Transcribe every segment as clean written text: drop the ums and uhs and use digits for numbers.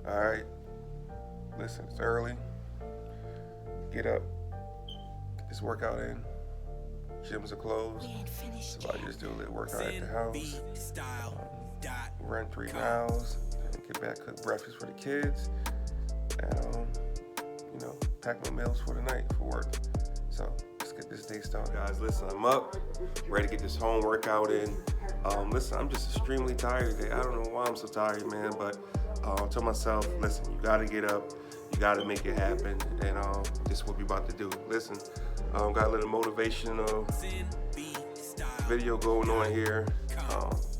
Alright, listen, it's early. Get up, get this workout in. Gyms are closed, so I just do a little workout at the house. Run 3 miles, and get back, cook breakfast for the kids, and pack my meals for the night for work. So let's get this day started. Guys, listen, I'm up, ready to get this home workout in. Listen, I'm just extremely tired today. I don't know why I'm so tired, man, but I told myself, listen, you gotta get up, you gotta make it happen, and this is what we about to do. Listen, got a little motivational video going on here.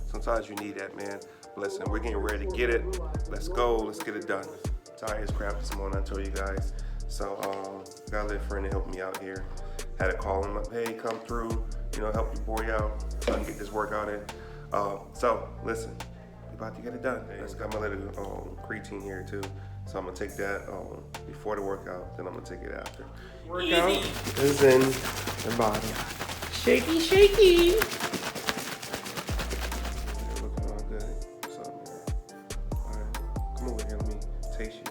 Sometimes you need that, man. Listen, we're getting ready to get it. Let's go, let's get it done. Tired as crap this morning, I told you guys. So, got a little friend to help me out here. Had a call in my pay come through, help your boy out so I can get this workout in. So, listen, we about to get it done. Let's got my little creatine here too. So I'm gonna take that before the workout, then I'm gonna take it after. Workout is in the bottom. Shaky, shaky. Looking all good. What's up, man? All right, come over here, let me taste you.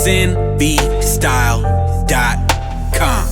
sinvstyle.com.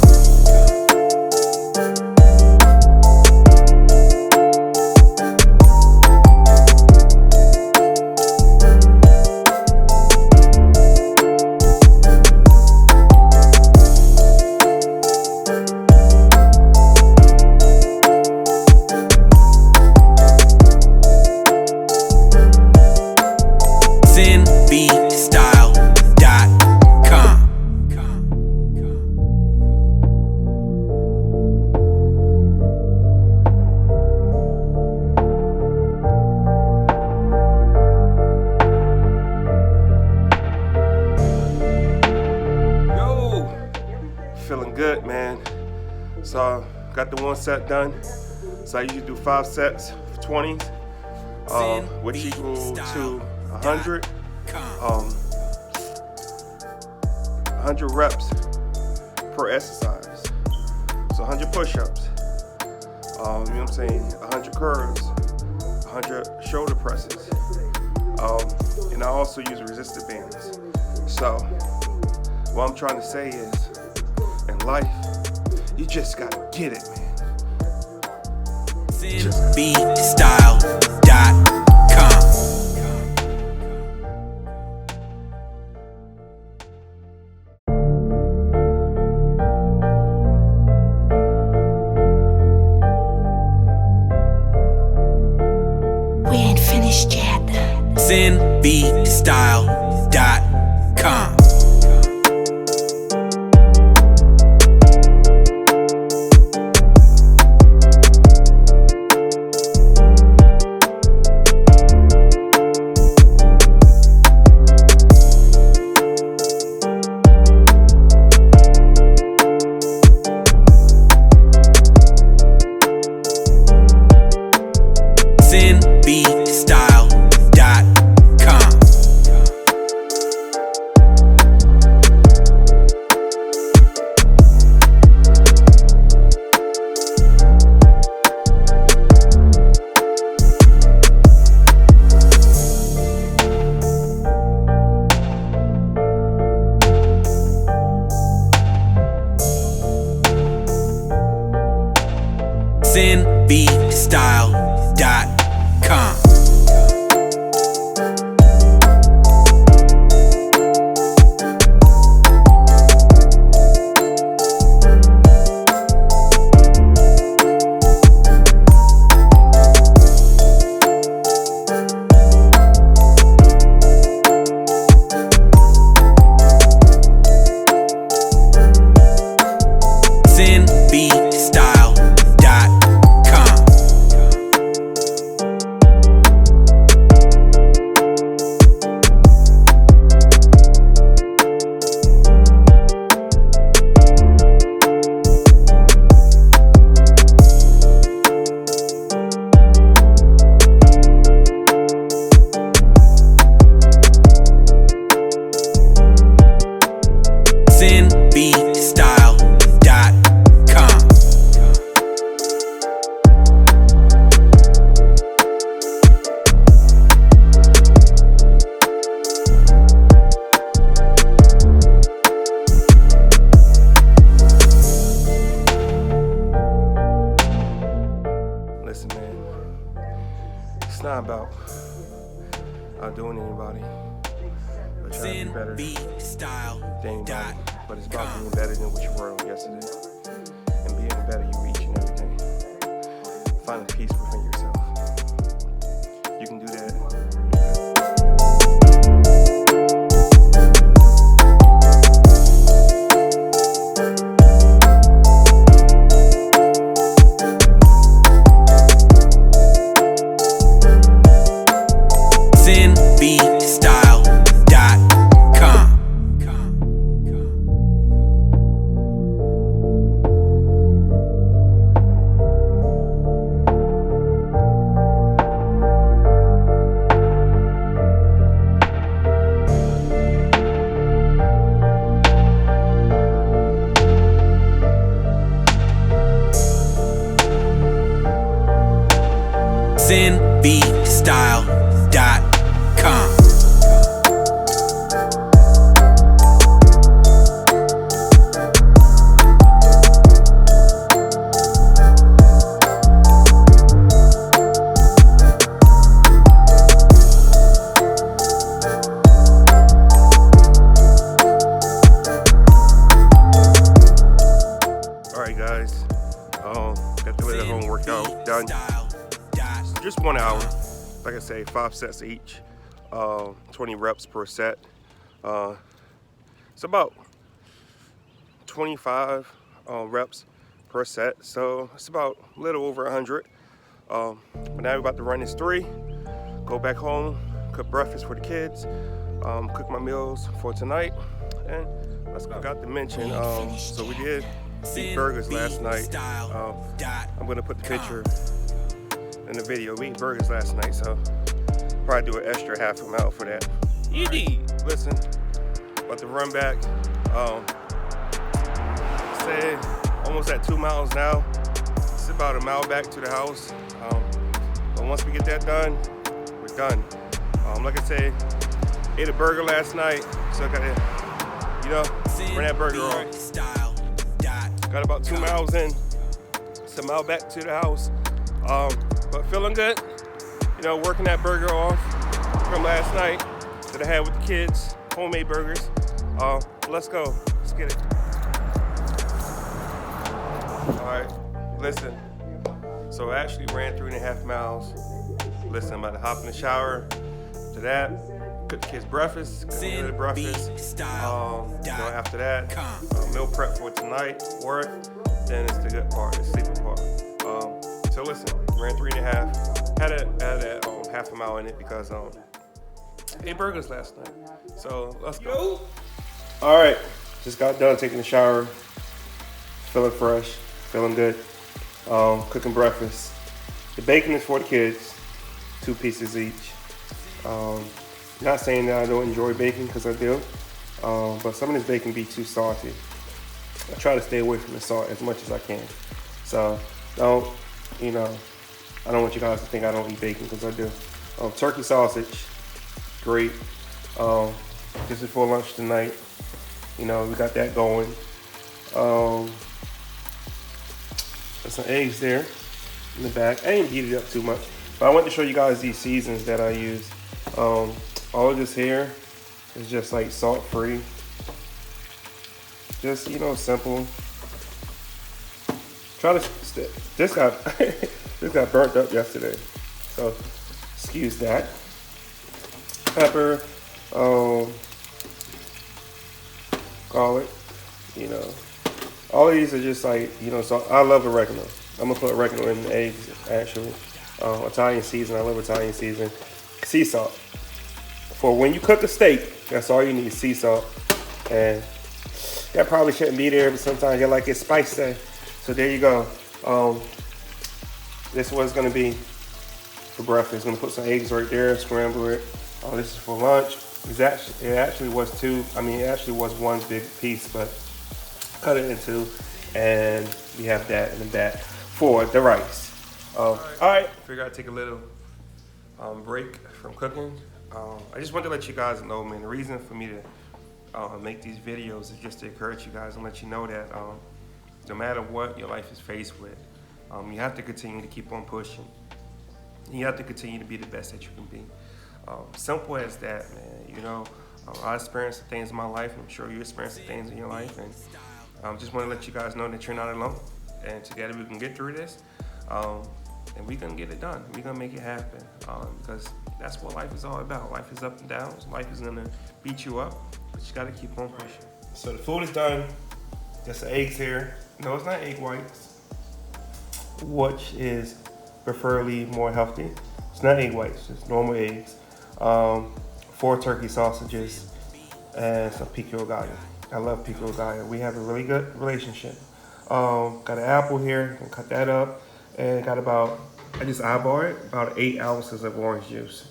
Feeling good, man. So got the 1 set done. So I usually do 5 sets of 20s, which equal to 100. 100 reps per exercise. So 100 push-ups. You know what I'm saying? 100 curls, 100 shoulder presses. And I also use resistant bands. So what I'm trying to say is, in life, you just gotta get it, man. sinvstyle.com. We ain't finished yet. sinvstyle.com. sinvstyle.com. sinvstyle.com. Listen, man, it's not about outdoing anybody or trying to be better than anybody, but it's about being better than what you were on yesterday and being the better you each and every day. Finding peace within yourself. You can do that. sinvstyle.com. Alright guys, got the little home workout done. Just 1 hour, like I say, 5 sets each, 20 reps per set. It's about 25 reps per set, so it's about a little over 100. But now we're about to run this 3, go back home, cook breakfast for the kids, cook my meals for tonight, and I forgot to mention, so we did eat burgers last night. I'm gonna put the picture in the video. We ate burgers last night, so probably do an extra half a mile for that. Listen, about to run back. Say almost at 2 miles now. It's about a mile back to the house. But once we get that done, we're done. Like I say, ate a burger last night, so I gotta, run that burger off. Got about 2 miles in. It's a mile back to the house. But feeling good, working that burger off from last night that I had with the kids, homemade burgers. Let's go, let's get it. All right, listen, so I actually ran 3.5 miles. Listen, I'm about to hop in the shower. After that, cook the kids breakfast, cook the breakfast. After that, meal prep for tonight, work, then it's the good part, the sleeping part. So listen, ran 3.5, had a half a mile in it because ate burgers last night. So let's go. All right, just got done taking a shower, feeling fresh, feeling good, cooking breakfast. The bacon is for the kids, 2 pieces each. Not saying that I don't enjoy bacon, because I do, but some of this bacon be too salty. I try to stay away from the salt as much as I can. So I don't want you guys to think I don't eat bacon, because I do. Turkey sausage, great. This is for lunch tonight. We got that going. There's some eggs there. in the back. I ain't beat it up too much, but I want to show you guys these seasons that I use. All of this here is just like salt free. Just, you know, simple. Try to this got this got burnt up yesterday, so excuse that. Pepper, garlic, you know. All of these are just like, you know, so I love oregano. I'm gonna put oregano in the eggs, actually. Italian season, I love Italian season. Sea salt. For when you cook a steak, that's all you need, sea salt. And that probably shouldn't be there, but sometimes you like it spicy. So there you go. This is what it's gonna be for breakfast. Gonna put some eggs right there, scramble it. This is for lunch. It actually was two. I mean, it actually was one big piece, but cut it in two, and we have that in the back for the rice. All right. Figure I'd take a little break from cooking. I just wanted to let you guys know, man. The reason for me to make these videos is just to encourage you guys and let you know that no matter what your life is faced with, you have to continue to keep on pushing. You have to continue to be the best that you can be. Simple as that, man. You know, I experienced things in my life, and I'm sure you experienced things in your life, and just want to let you guys know that you're not alone, and together we can get through this, and we're gonna get it done. We're gonna make it happen, because that's what life is all about. Life is up and downs. Life is gonna beat you up, but you gotta keep on pushing. So the food is done. Just the eggs here. No, it's not egg whites, which is preferably more healthy. It's not egg whites, it's normal eggs. 4 turkey sausages and some pico de gallo. I love pico de gallo. We have a really good relationship. Got an apple here, and cut that up, and got I just eyeballed it, about 8 ounces of orange juice.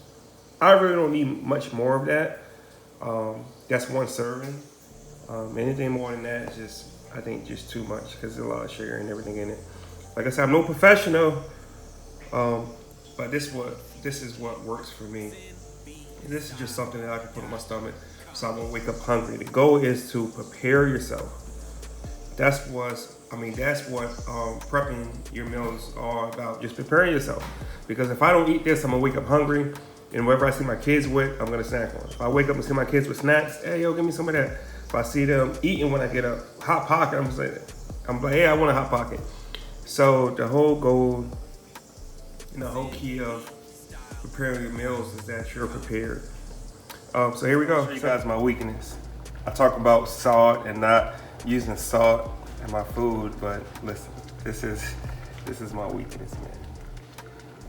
I really don't need much more of that. That's 1 serving. Anything more than that is just, I think, just too much, because there's a lot of sugar and everything in it. Like I said, I'm no professional, but this is what works for me. And this is just something that I can put in my stomach so I won't wake up hungry. The goal is to prepare yourself. That's what prepping your meals are about, just preparing yourself. Because if I don't eat this, I'm gonna wake up hungry, and whatever I see my kids with, I'm gonna snack on. If I wake up and see my kids with snacks, hey, yo, give me some of that. If I see them eating when I get up, Hot Pocket, I'm like, hey, I want a Hot Pocket. So the whole goal and the whole key of preparing your meals is that you're prepared. So here we go. I'll show you guys my weakness. I talk about salt and not using salt in my food, but listen, this is my weakness, man.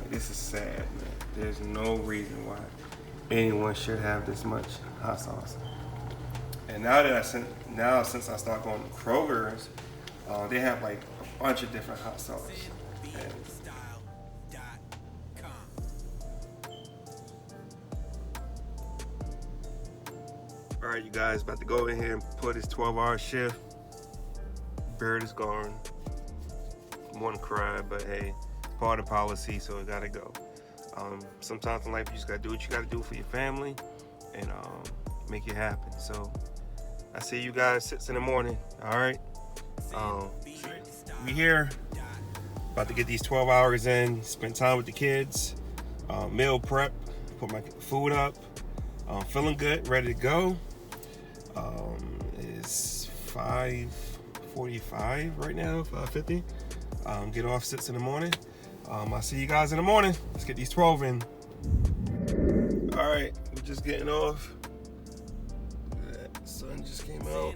This is sad, man. There's no reason why anyone should have this much hot sauce. And since I started going to Kroger's, they have like a bunch of different hot sauce. All right, you guys, about to go in here and put this 12-hour shift. Bird is gone. Want to cry, but hey, part of policy, so it gotta go. Sometimes in life, you just gotta do what you gotta do for your family, and make it happen. So I see you guys 6 in the morning. All right, we here, about to get these 12 hours in, spend time with the kids, meal prep, put my food up. Feeling good, ready to go. It's 5:45 right now, 5:50. Get off 6 in the morning. I'll see you guys in the morning. Let's get these 12 in. All right, we're just getting off. That sun just came out.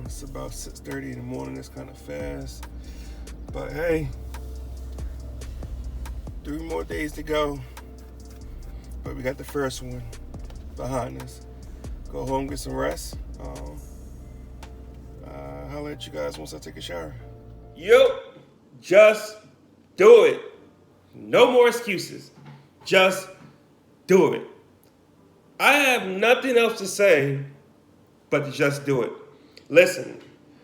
It's about 6:30 in the morning. It's kind of fast, but hey, 3 more days to go. But we got the first one behind us. Go home, get some rest. I'll let you guys once I take a shower. Yup, just do it. No more excuses. Just do it. I have nothing else to say but to just do it. Listen,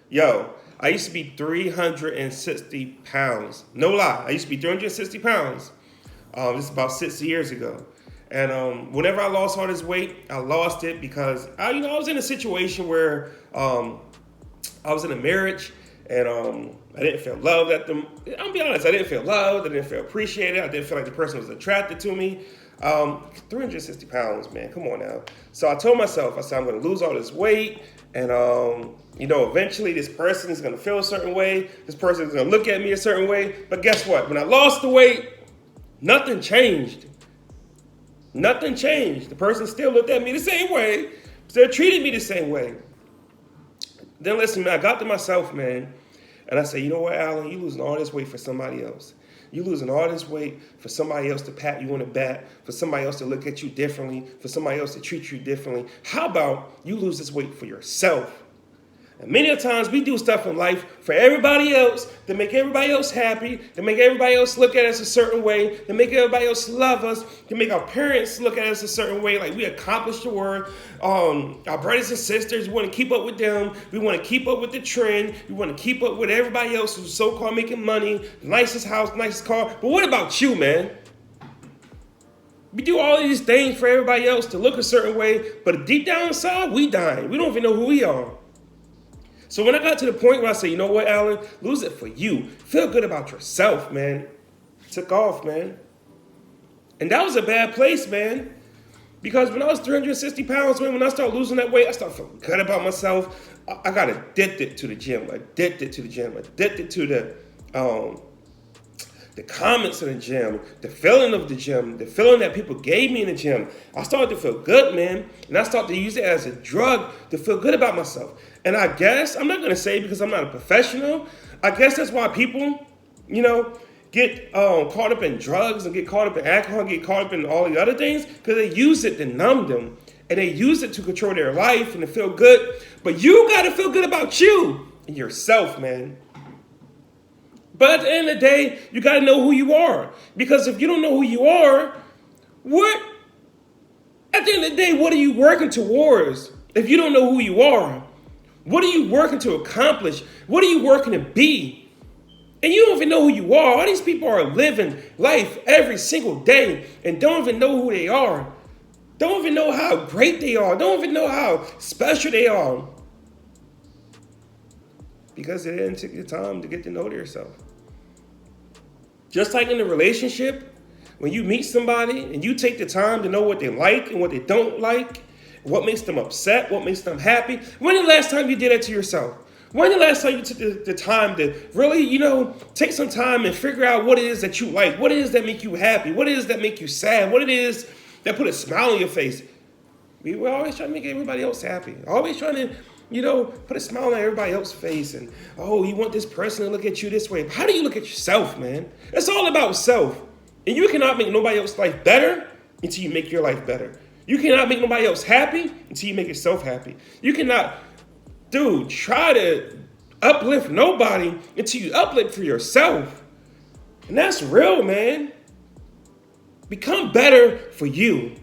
yo, I used to be 360 pounds. No lie, I used to be 360 pounds. This is about 6 years ago. And whenever I lost all this weight, I lost it because I was in a situation where I was in a marriage, And I didn't feel loved at them. I'll be honest, I didn't feel loved. I didn't feel appreciated. I didn't feel like the person was attracted to me. 360 pounds, man. Come on now. So I told myself, I said, I'm going to lose all this weight. And, eventually this person is going to feel a certain way. This person is going to look at me a certain way. But guess what? When I lost the weight, nothing changed. Nothing changed. The person still looked at me the same way. Still treated me the same way. Then listen, man, I got to myself, man. And I said, you know what, Alan? You losing all this weight for somebody else. You losing all this weight for somebody else to pat you on the back, for somebody else to look at you differently, for somebody else to treat you differently. How about you lose this weight for yourself? And many of times we do stuff in life for everybody else, to make everybody else happy, to make everybody else look at us a certain way, to make everybody else love us, to make our parents look at us a certain way, like we accomplished the work. Our brothers and sisters, we want to keep up with them. We want to keep up with the trend. We want to keep up with everybody else who's so-called making money, nicest house, nicest car. But what about you, man? We do all these things for everybody else to look a certain way, but deep down inside, we dying. We don't even know who we are. So when I got to the point where I said, you know what, Alan, lose it for you. Feel good about yourself, man. Took off, man. And that was a bad place, man. Because when I was 360 pounds, man, when I started losing that weight, I started feeling good about myself. I got addicted to the gym, addicted to the comments in the gym, the feeling of the gym, the feeling that people gave me in the gym. I started to feel good, man. And I started to use it as a drug to feel good about myself. And I guess, I'm not going to say because I'm not a professional, I guess that's why people, get caught up in drugs and get caught up in alcohol, get caught up in all the other things, because they use it to numb them. And they use it to control their life and to feel good. But you got to feel good about you and yourself, man. But at the end of the day, you got to know who you are. Because if you don't know who you are, at the end of the day, what are you working towards? If you don't know who you are, what are you working to accomplish? What are you working to be? And you don't even know who you are. All these people are living life every single day and don't even know who they are. Don't even know how great they are. Don't even know how special they are. Because they didn't take the time to get to know themselves. Just like in a relationship, when you meet somebody and you take the time to know what they like and what they don't like, what makes them upset, what makes them happy. When the last time you did that to yourself? When the last time you took the time to really, take some time and figure out what it is that you like, what it is that make you happy, what it is that make you sad, what it is that put a smile on your face? We're always trying to make everybody else happy. Always trying to, put a smile on everybody else's face. And, you want this person to look at you this way. How do you look at yourself, man? It's all about self. And you cannot make nobody else's life better until you make your life better. You cannot make nobody else happy until you make yourself happy. You cannot, try to uplift nobody until you uplift for yourself. And that's real, man. Become better for you.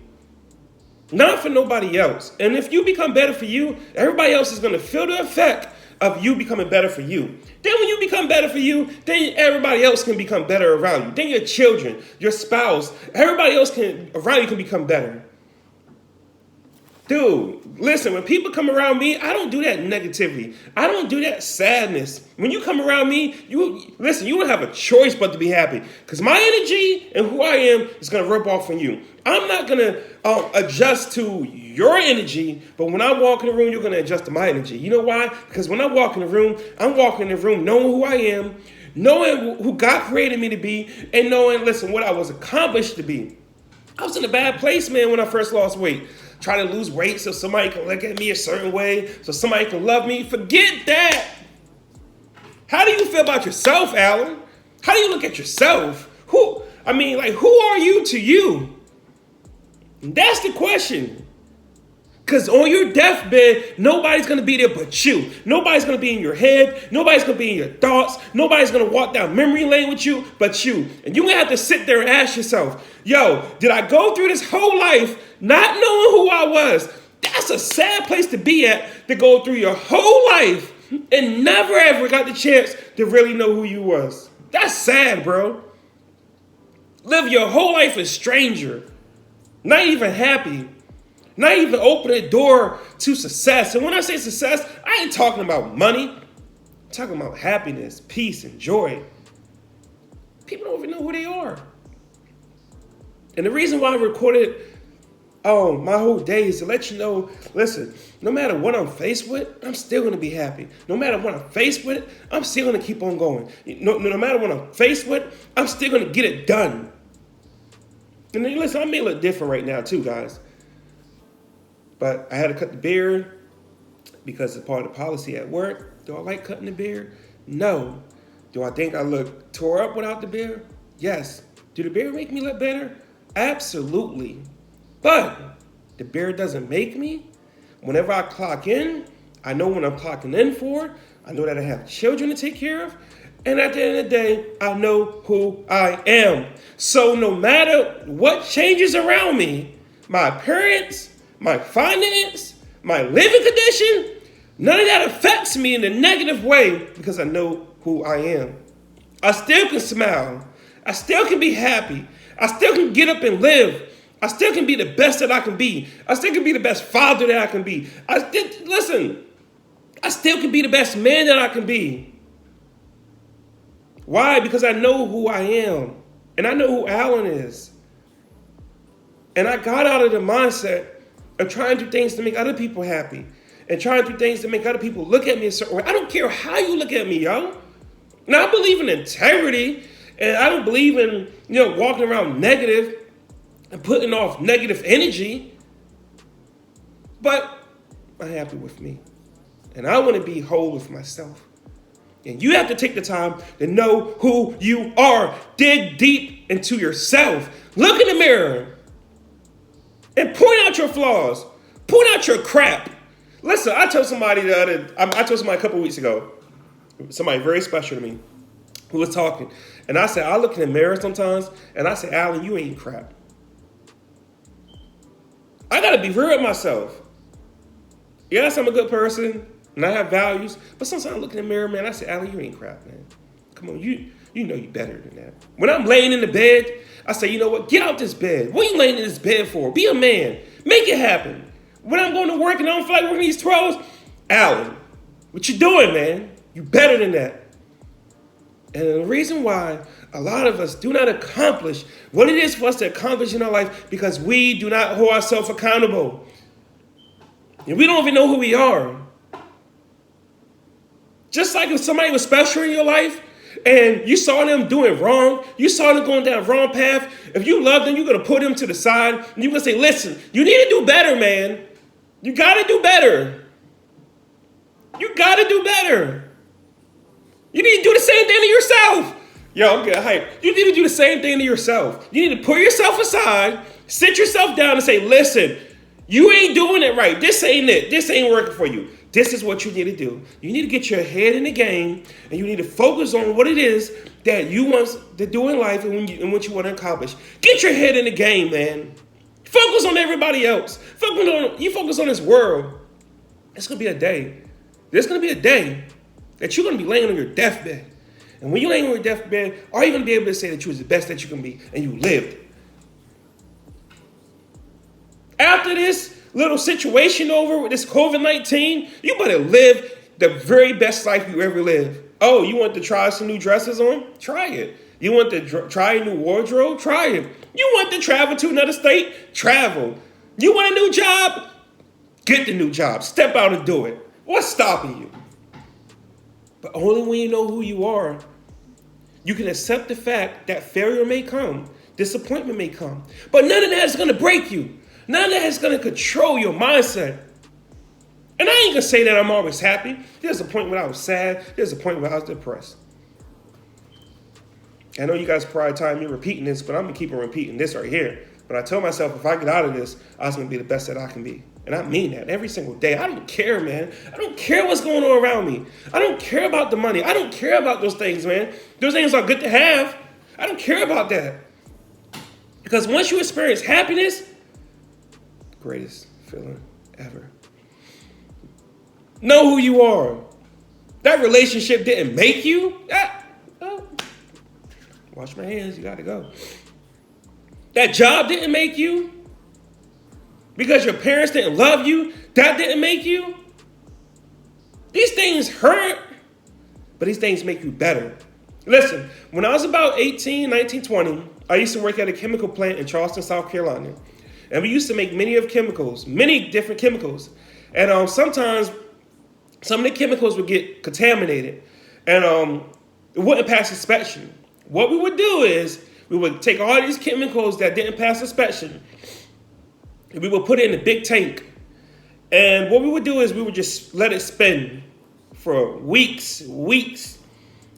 Not for nobody else. And if you become better for you, everybody else is going to feel the effect of you becoming better for you. Then when you become better for you, then everybody else can become better around you. Then your children, your spouse, everybody else around you can become better. Dude, listen, when people come around me, I don't do that negativity. I don't do that sadness. When you come around me, you don't have a choice but to be happy. Because my energy and who I am is going to rub off on you. I'm not going to adjust to your energy, but when I walk in the room, you're going to adjust to my energy. You know why? Because when I walk in the room, I'm walking in the room knowing who I am, knowing who God created me to be, and knowing, what I was accomplished to be. I was in a bad place, man, when I first lost weight. Trying to lose weight so somebody can look at me a certain way, so somebody can love me. Forget that. How do you feel about yourself, Alan? How do you look at yourself? Who are you to you? That's the question. Because on your deathbed, nobody's going to be there but you. Nobody's going to be in your head. Nobody's going to be in your thoughts. Nobody's going to walk down memory lane with you but you. And you're going to have to sit there and ask yourself, did I go through this whole life not knowing who I was? That's a sad place to be at, to go through your whole life and never ever got the chance to really know who you was. That's sad, bro. Live your whole life a stranger. Not even happy. Not even open the door to success. And when I say success, I ain't talking about money. talking about happiness, peace, and joy. People don't even know who they are. And the reason why I recorded my whole day is to let you know, listen, no matter what I'm faced with, I'm still going to be happy. No matter what I'm faced with, I'm still going to keep on going. No matter what I'm faced with, I'm still going to get it done. And then listen, I may look different right now too, guys. But I had to cut the beard because it's part of the policy at work. Do I like cutting the beard? No. Do I think I look tore up without the beard? Yes. Do the beard make me look better? Absolutely. But the beard doesn't make me. Whenever I clock in, I know what I'm clocking in for. I know that I have children to take care of. And at the end of the day, I know who I am. So no matter what changes around me, my appearance, my finance, my living condition, none of that affects me in a negative way because I know who I am. I still can smile. I still can be happy. I still can get up and live. I still can be the best that I can be. I still can be the best father that I can be. I still can be the best man that I can be. Why? Because I know who I am. And I know who Alan is. And I got out of the mindset of trying to do things to make other people happy. And trying to do things to make other people look at me a certain way. I don't care how you look at me, yo. Now, I believe in integrity. And I don't believe in, walking around negative and putting off negative energy. But I'm happy with me. And I want to be whole with myself. And you have to take the time to know who you are. Dig deep into yourself. Look in the mirror. And point out your flaws. Point out your crap. Listen, I told somebody a couple weeks ago, somebody very special to me, who was talking. And I said, I look in the mirror sometimes, and I say, Alan, you ain't crap. I got to be real with myself. Yes, I'm a good person, and I have values, but sometimes I look in the mirror, man, I say, Alan, you ain't crap, man. Come on, you know you better than that. When I'm laying in the bed, I say, you know what, get out this bed. What are you laying in this bed for? Be a man. Make it happen. When I'm going to work and I don't feel like working these 12s, Alan, what you doing, man? You better than that. And the reason why a lot of us do not accomplish what it is for us to accomplish in our life because we do not hold ourselves accountable. And we don't even know who we are. Just like if somebody was special in your life and you saw them doing wrong, you saw them going down the wrong path, if you love them, you're going to put them to the side and you're going to say, listen, you need to do better, man. You got to do better. You got to do better. You need to do the same thing to yourself. Yo, I'm getting hyped. You need to do the same thing to yourself. You need to pull yourself aside, sit yourself down and say, listen, you ain't doing it right. This ain't it. This ain't working for you. This is what you need to do. You need to get your head in the game and you need to focus on what it is that you want to do in life and what you want to accomplish. Get your head in the game, man. Focus on everybody else. Focus on this world. It's going to be a day. There's going to be a day that you're going to be laying on your deathbed. And when you're laying on your deathbed, are you going to be able to say that you was the best that you can be and you lived? After this little situation over with this COVID-19, you better live the very best life you ever lived. Oh, you want to try some new dresses on? Try it. You want to try a new wardrobe? Try it. You want to travel to another state? Travel. You want a new job? Get the new job. Step out and do it. What's stopping you? But only when you know who you are, you can accept the fact that failure may come, disappointment may come, but none of that is going to break you. None of that is going to control your mindset. And I ain't going to say that I'm always happy. There's a point when I was sad. There's a point where I was depressed. I know you guys probably tired of me repeating this, but I'm going to keep on repeating this right here. But I told myself if I get out of this, I was going to be the best that I can be. And I mean that every single day. I don't care, man. I don't care what's going on around me. I don't care about the money. I don't care about those things, man. Those things are good to have. I don't care about that. Because once you experience happiness, greatest feeling ever. Know who you are. That relationship didn't make you. Wash my hands, you gotta go. That job didn't make you. Because your parents didn't love you, that didn't make you. These things hurt. but these things make you better. Listen, when I was about 18, 19, 20, I used to work at a chemical plant in Charleston, South Carolina. And we used to make many different chemicals. And sometimes some of the chemicals would get contaminated and it wouldn't pass inspection. What we would do is we would take all these chemicals that didn't pass inspection and we would put it in a big tank. And what we would do is we would just let it spin for weeks.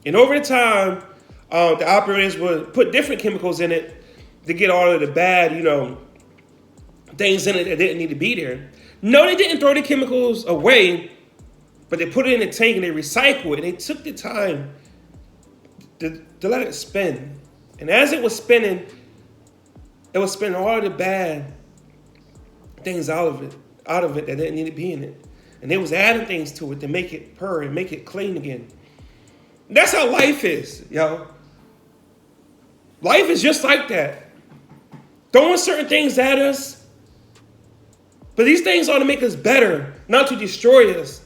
And over the time, the operators would put different chemicals in it to get all of the bad, things in it that didn't need to be there. No, they didn't throw the chemicals away, but they put it in a tank and they recycle it. And they took the time to let it spin. And as it was spinning, it was spinning all of the bad things out of it that didn't need to be in it. And they was adding things to it to make it purr and make it clean again. That's how life is, yo. Life is just like that. Throwing certain things at us. But these things ought to make us better, not to destroy us.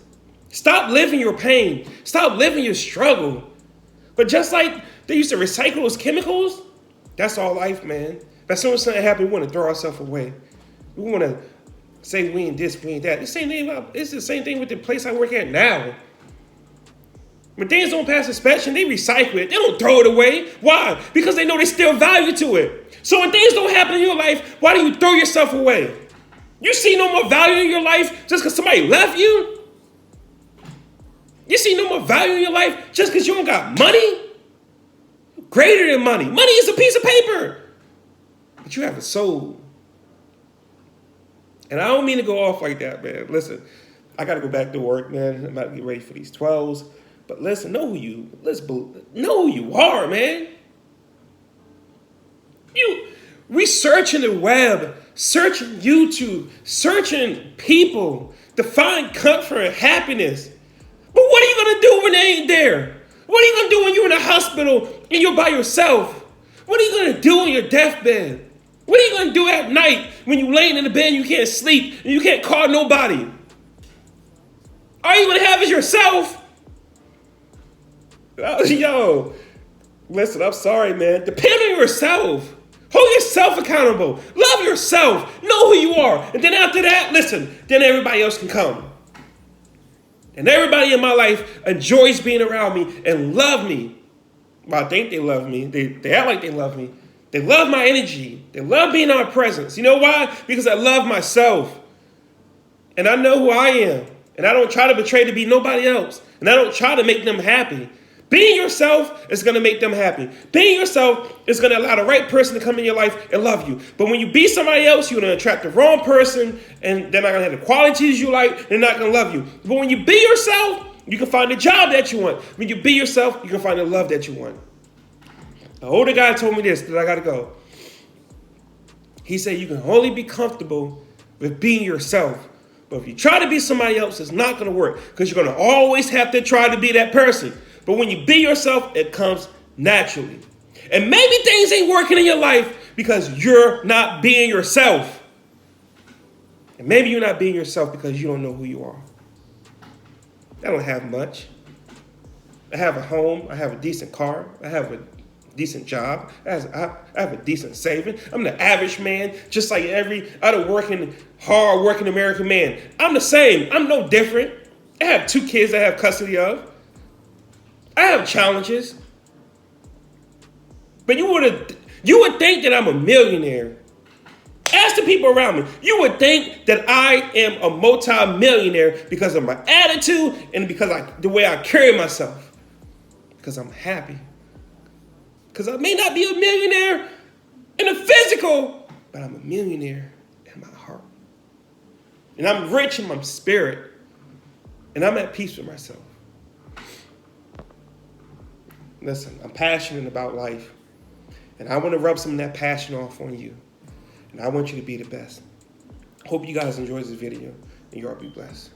Stop living your pain. Stop living your struggle. But just like they used to recycle those chemicals, that's all life, man. But as soon as something happens, we want to throw ourselves away. We want to say we ain't this, we ain't that. It's the same thing with the place I work at now. When things don't pass inspection, they recycle it. They don't throw it away. Why? Because they know there's still value to it. So when things don't happen in your life, why do you throw yourself away? You see no more value in your life just because somebody left you? You see no more value in your life just because you don't got money? Greater than money. Money is a piece of paper. But you have a soul. And I don't mean to go off like that, man. Listen, I got to go back to work, man. I'm about to get ready for these 12s. But listen, know who you are, man. You researching the web, searching YouTube, searching people to find comfort and happiness. But what are you going to do when they ain't there? What are you going to do when you're in a hospital and you're by yourself? What are you going to do on your deathbed? What are you going to do at night when you're laying in the bed and you can't sleep and you can't call nobody? All you going to have is yourself. Yo, listen, I'm sorry, man. Depend on yourself. Hold yourself accountable. Love yourself. Know who you are. And then after that, listen, then everybody else can come. And everybody in my life enjoys being around me and love me. Well, I think they love me. They act like they love me. They love my energy. They love being in my presence. You know why? Because I love myself. And I know who I am. And I don't try to betray to be nobody else. And I don't try to make them happy. Being yourself is going to make them happy. Being yourself is going to allow the right person to come in your life and love you. But when you be somebody else, you're going to attract the wrong person, and they're not going to have the qualities you like. They're not going to love you. But when you be yourself, you can find the job that you want. When you be yourself, you can find the love that you want. The older guy told me this, that I got to go. He said you can only be comfortable with being yourself. But if you try to be somebody else, it's not going to work, because you're going to always have to try to be that person. But when you be yourself, it comes naturally. And maybe things ain't working in your life because you're not being yourself. And maybe you're not being yourself because you don't know who you are. I don't have much. I have a home. I have a decent car. I have a decent job. I have a decent saving. I'm the average man, just like every other hard-working American man. I'm the same. I'm no different. I have 2 kids I have custody of. I have challenges. But you would think that I'm a millionaire. Ask the people around me. You would think that I am a multi-millionaire because of my attitude and because the way I carry myself. Because I'm happy. Because I may not be a millionaire in the physical, but I'm a millionaire in my heart. And I'm rich in my spirit. And I'm at peace with myself. Listen, I'm passionate about life. And I want to rub some of that passion off on you. And I want you to be the best. Hope you guys enjoyed this video. And you all be blessed.